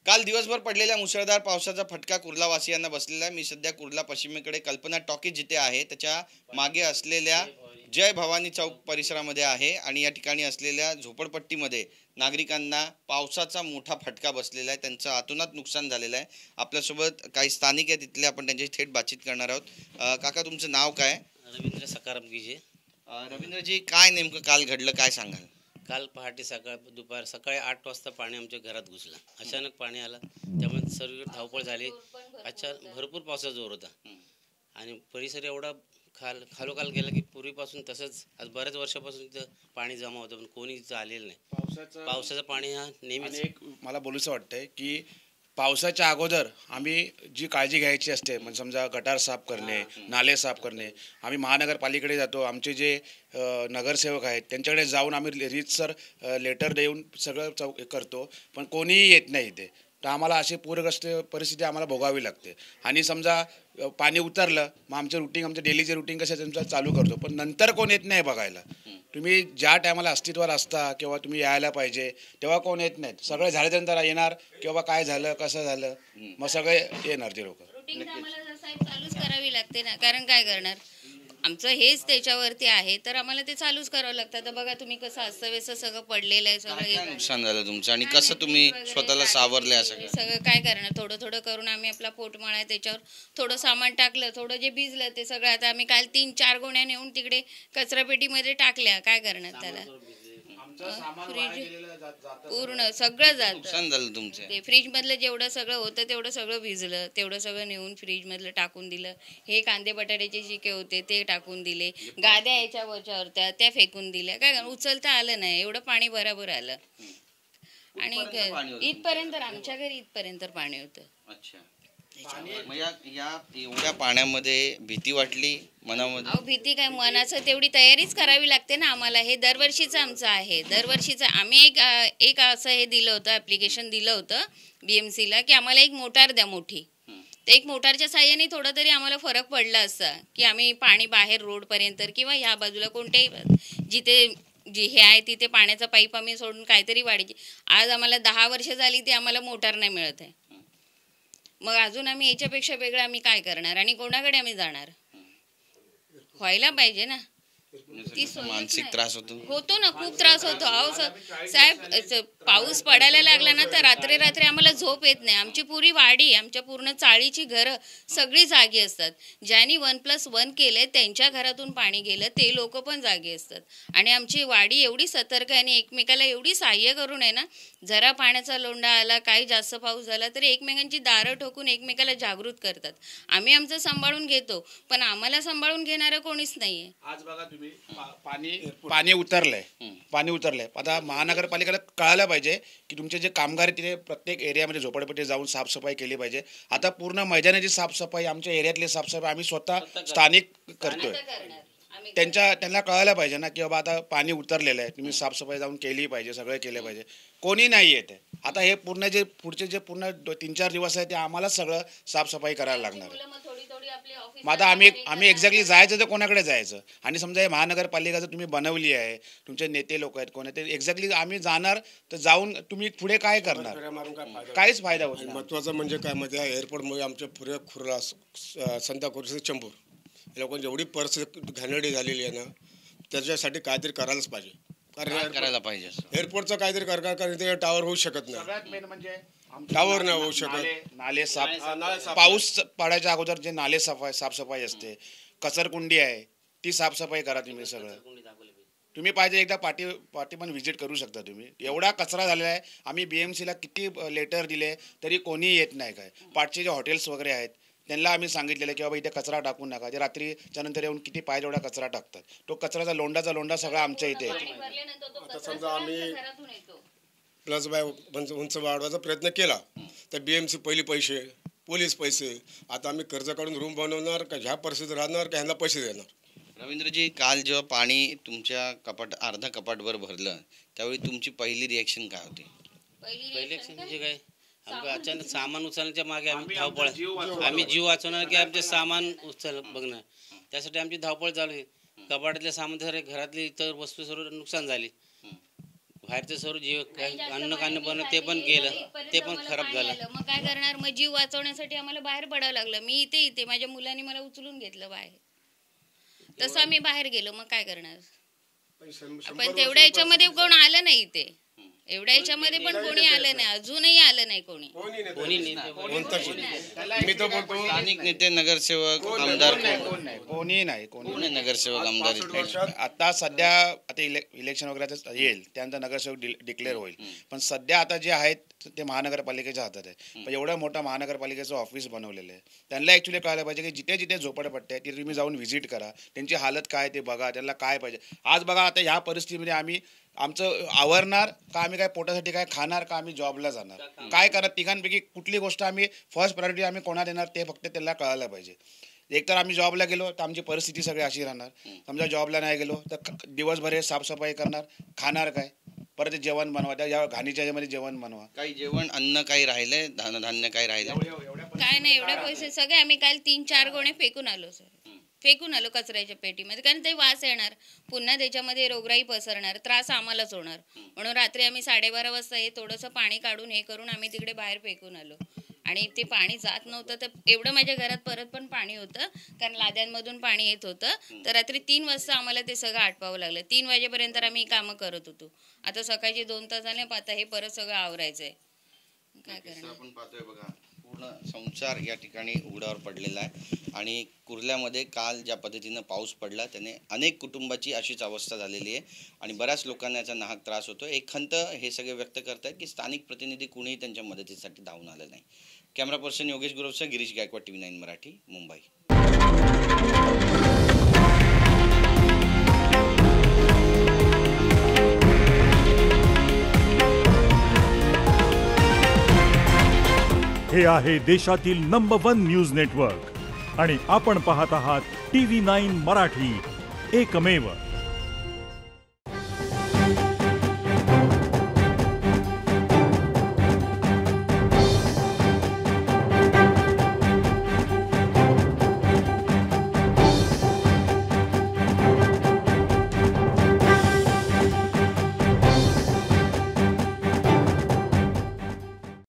काल दिवसभर पडलेल्या मुसळधार पावसाचा फटका कुर्लावासियांना बसलेला आहे। मी सध्या कुर्ला पश्चिमेकडे कल्पना टॉकीज जिथे आहे त्याच्या मागे असलेल्या जय भवानी चौक परिसरामध्ये आहे आणि या ठिकाणी असलेल्या झोपडपट्टीमध्ये नागरिकांना पावसाचा मोठा फटका बसलेला आहे। त्यांचं अतोनात नुकसान झालेलं आहे। आपल्यासोबत काही स्थानिक आहेत, तिथले आपण त्यांच्याशी थेट बातचीत करणार आहोत। काका, तुमचं नाव काय? रवींद्र सकाराम कीजे। रवींद्रजी, काय नेमकं काल घडलं, काय सांगाल? काल पहाटे सकाळी 8 वाजता पाणी आमच्या घरात घुसलं। अचानक पाणी आलं, त्यामुळे सर्व धावपळ झाली। भरपूर पावसाचा जोर होता आणि परिसर एवढा खालोखाल गेला की पूर्वीपासून तसंच आज बऱ्याच वर्षापासून इथं पाणी जमा होतं, पण कोणी इथं आलेलं नाही। पावसाचं पाणी हा नेहमीच मला बोलूचं वाटतंय की पावसाच्या अगोदर आम्ही जी काळजी घ्यायची असते, म्हणजे समजा गटार साफ करणे, नाले साफ करणे, आम्ही महानगरपालिकेकडे जातो, आमचे जे नगरसेवक आहेत त्यांच्याकडे जाऊन आम्ही रीतसर लेटर देऊन सगळं करतो, पण कोणीही येत नाही इथे। तर आम्हाला अशी पूरग्रस्त परिस्थिती आम्हाला भोगावी लागते। आणि समजा पाणी उतरलं, मग आमचं डेलीचे रुटीन कसं त्यांचं चालू करतो, पण नंतर कोण येत नाही बघायला। तुम्ही ज्या टायमाला अस्तित्वात असता किंवा तुम्ही यायला पाहिजे तेव्हा कोण येत नाहीत। सगळे झाल्यानंतर येणार किंवा काय झालं, कसं झालं, मग सगळे येणार ते लोक। चालूच करावी लागते ना, कारण काय करणार, आमचं हेच त्याच्यावरती आहे, तर आम्हाला ते चालूच करावं लागतं। तर बघा तुम्ही कसं अस्तव्यस्त सगळं पडलेलं आहे, सगळं नुकसान झालं तुमचं आणि कसं तुम्ही स्वतःला सावरले? असं सगळं काय करणार, थोडं थोडं करून आम्ही आपला पोटमाळा आहे त्याच्यावर थोडं सामान टाकलं, थोडं जे भिजलं ते सगळं आता आम्ही काल 3-4 गोण्या नेऊन तिकडे कचरापेटीमध्ये टाकल्या। काय करणार त्याला, पूर्ण सगळं जातं। नुकसान झालं तुमचं, ते फ्रीज मधलं जेवढं सगळं होतं तेवढं सगळं भिजलं, तेवढं सगळं नेऊन फ्रीज मधलं टाकून दिलं। हे कांदे बटाट्याचे शिके होते ते टाकून दिले, गाद्या याच्यावरच्या होत्या त्या फेकून दिल्या। काय उचलता आलं नाही, एवढं पाणी बरोबर आलं आणि इथपर्यंत आमच्या घरी इथपर्यंत पाणी होतं। अच्छा, मग या एवढ्या पाण्यामध्ये भीती वाटली मनामध्ये? अहो, भीती काय, मनाचं तेवढी तयारीच करावी लागते ना आम्हाला। हे दरवर्षीचं आमचं आहे, दरवर्षीचं आम्ही एक असं हे दिलं होतं, ॲप्लिकेशन दिलं होतं BMCला की आम्हाला एक मोटार द्या मोठी। तर एक मोटारच्या साह्याने थोडा तरी आम्हाला फरक पडला असता की आम्ही पाणी बाहेर रोडपर्यंत किंवा ह्या बाजूला कोणत्याही जिथे जी हे आहे तिथे पाण्याचा पाईप आम्ही सोडून काहीतरी वाढीची। आज आम्हाला 10 वर्ष झाली ती आम्हाला मोटार नाही मिळत आहे, मग अजून आम्ही याच्यापेक्षा वेगळं आम्ही काय करणार आणि कोणाकडे आम्ही जाणार? व्हायला पाहिजे ना। मानसिक त्रास होतो ना, खूप त्रास होतो। अहो साहेब, पाऊस पडायला लागला ना तर रात्री आम्हाला झोप येत नाही। आमची पुरी वाडी, आमच्या पूर्ण चाळीची घरं सगळी जागी असतात। ज्यांनी 1+1 केले त्यांच्या घरातून पाणी गेलं ते लोक पण जागी असतात आणि आमची वाडी एवढी सतर्क आहे आणि एकमेकाला एवढी सहाय्य करून आहे ना, जरा पाण्याचा लोंढा आला, काही जास्त पाऊस झाला तरी एकमेकांची दारं ठोकून एकमेकाला जागृत करतात। आम्ही आमचं सांभाळून घेतो, पण आम्हाला सांभाळून घेणारं कोणीच नाहीये। आज बघा तुम्ही पाणी उतरलंय। आता महानगरपालिकेला कळायला पाहिजे की तुमचे जे कामगार आहेत तिथे प्रत्येक एरियामध्ये झोपडपट्टी जाऊन साफसफाई केली पाहिजे। आता पूर्ण मैदानाची साफसफाई, आमच्या एरियातली साफसफाई आम्ही स्वतः स्थानिक करतोय। त्यांना कळायला पाहिजे ना की बाबा आता पाणी उतरलेलं आहे, तुम्ही साफसफाई जाऊन केली पाहिजे, सगळं केलं पाहिजे। कोणी नाही येते। आता हे पुढचे जे 3-4 दिवस आहे ते आम्हाला सगळं साफसफाई करायला लागणार आहे। मग आता आम्ही एक्झॅक्टली जायचं तर कोणाकडे जायचं? आणि समजा हे महानगरपालिका जर तुम्ही बनवली आहे, तुमचे नेते लोक आहेत कोण आहे, ते एक्झॅक्टली आम्ही जाणार तर जाऊन तुम्ही पुढे काय करणार? काहीच फायदा होत नाही। महत्त्वाचं म्हणजे काय, म्हणजे एअरपोर्टमुळे आमच्या पुऱ्या खुर्ला संताकुर्सी चेंबूर लोकांची एवढी परिस्थिती घाणेरडी झालेली आहे ना, त्याच्यासाठी काहीतरी करायलाच पाहिजे। करायला पाहिजे एअरपोर्टचं काहीतरी कारण ते टावर होऊ शकत नाही। सगळ्यात मेन म्हणजे टावर नाही होऊ शकत। नाले साफ, पाऊस पडायच्या अगोदर जे नाले साफसफाई असते, कचरकुंडी आहे ती साफसफाई करा तुम्ही सगळं। तुम्ही पाहिजे एकदा पाठी पण व्हिजिट करू शकता तुम्ही। एवढा कचरा झालेला आहे, आम्ही BMCला किती लेटर दिले तरी कोणी येत नाही। काय पाठचे जे हॉटेल्स वगैरे आहेत त्यांना आम्ही सांगितलेलं की बाबा इथे कचरा टाकू नका, जे रात्रीच्या नंतर येऊन किती पाहिजे एवढा कचरा टाकतात, तो कचऱ्याचा लोंढा सगळा आमच्या इथे येतो। आता समजा आम्ही प्लस बाय उंच वाढवायचा प्रयत्न केला तर BMC पहिली पैसे, पोलीस पैसे, आता आम्ही कर्ज काढून रूम बनवणार का, ह्या परिस्थितीत राहणार का ह्यांना पैसे देणार? रवींद्रजी, काल जेव्हा पाणी तुमच्या अर्धा कपाटभर भरलं त्यावेळी तुमची पहिली रिॲक्शन काय होती? पहिली रिॲक्शन म्हणजे काय, अचानक सामान उचलण्याच्या मागे आम्ही धावपळ, आम्ही जीव वाचवणार की आमचे सामान बघणार, त्यासाठी आमची धावपळ चालू आहे। कपाटातले सामान, घरातली इतर वस्तू सर्व नुकसान झाली, बाहेरचं सर्व जीव अन्न खाणं बनवलं ते पण केलं, ते पण खराब झालं. मग काय करणार? मग जीव वाचवण्यासाठी आम्हाला बाहेर पडावं लागलं. मी इथे माझ्या मुलांनी मला उचलून घेतलं बाहेर, तसं आम्ही बाहेर गेलो. मग काय करणार? पण तेवढ्या याच्यामध्ये कोण आलं नाही इथे, एवढ्या याच्यामध्ये पण कोणी आलं नाही, अजूनही आलं नाही कोणी. मी तर बोलतो स्थानिक नेते, नगरसेवक, आमदार कोणी नाही. नगरसेवक आमदार आता सध्या आता इलेक्शन वगैरे येईल त्यानंतर नगरसेवक डिक्लेअर होईल. पण सध्या आता जे आहेत ते महानगरपालिकेच्या हातात आहे. पण एवढं मोठं महानगरपालिकेचं ऑफिस बनवलेलं आहे. त्यांना ॲक्च्युली कळायला पाहिजे की जिथे जिथे झोपडपट्ट्या आहेत तिथे तुम्ही जाऊन व्हिजिट करा, त्यांची हालत काय ते बघा, त्यांना काय पाहिजे. आज बघा आता ह्या परिस्थितीमध्ये आम्ही आमचं आवरणार का, आम्ही काय पोटासाठी काय खाणार का, आम्ही जॉबला जाणार काय करत, तिघांपैकी कुठली गोष्ट आम्ही फर्स्ट प्रायोरिटी आम्ही कोणा देणार ते फक्त त्यांना कळायला पाहिजे. एकतर आम्ही जॉबला गेलो तर आमची परिस्थिती सगळी अशी राहणार. समजा जॉबला नाही गेलो तर दिवसभर हे साफसफाई करणार, खाणार काय, परत जेवण बनवा, त्या घाणीच्या ह्याच्यामध्ये जेवण बनवा. काही जेवण अन्न काही राहिलंय, धान्य काही राहिलंय? काय नाही, एवढे पैसे सगळे आम्ही काल 3-4 गोणे फेकून आलो सर, फेकून आलो कचऱ्याच्या पेटीमध्ये. कारण ते वास येणार, पुन्हा त्याच्यामध्ये रोगराई पसरणार, त्रास आम्हालाच होणार. म्हणून रात्री आम्ही 12:30 वाजता हे थोडंसं पाणी काढून हे करून आम्ही तिकडे बाहेर फेकून आलो. आणि ते पाणी जात नव्हतं तर एवढं माझ्या घरात परत पण पाणी होतं, कारण लाद्यांमधून पाणी येत होतं. तर रात्री 3 वाजता आम्हाला ते सगळं आटपावं लागलं. 3 वाजेपर्यंत आम्ही कामं करत होतो. आता सकाळचे 2 तास झाले, आता हे परत सगळं आवरायचंय. काय करणार? आपण पाहतोय बघा, पूर्ण संसार या ठिकाणी उघड्यावर पडलेला आहे. आणि कुर्ल्यामध्ये काल ज्या पद्धतीनं पाऊस पडला त्याने अनेक कुटुंबाची अशीच अवस्था झालेली आहे आणि बऱ्याच लोकांना याचा नाहक त्रास होतो. एक खंत हे सगळे व्यक्त करतात की स्थानिक प्रतिनिधी कुणीही त्यांच्या मदतीसाठी धावून आलं नाही. कॅमेरा पर्सन योगेश गुरवसह गिरीश गायकवाड, TV9 मराठी, मुंबई. हे आहे देशातील नंबर 1 न्यूज नेटवर्क आणि आपण पाहत आहात TV9 मराठी, एकमेव.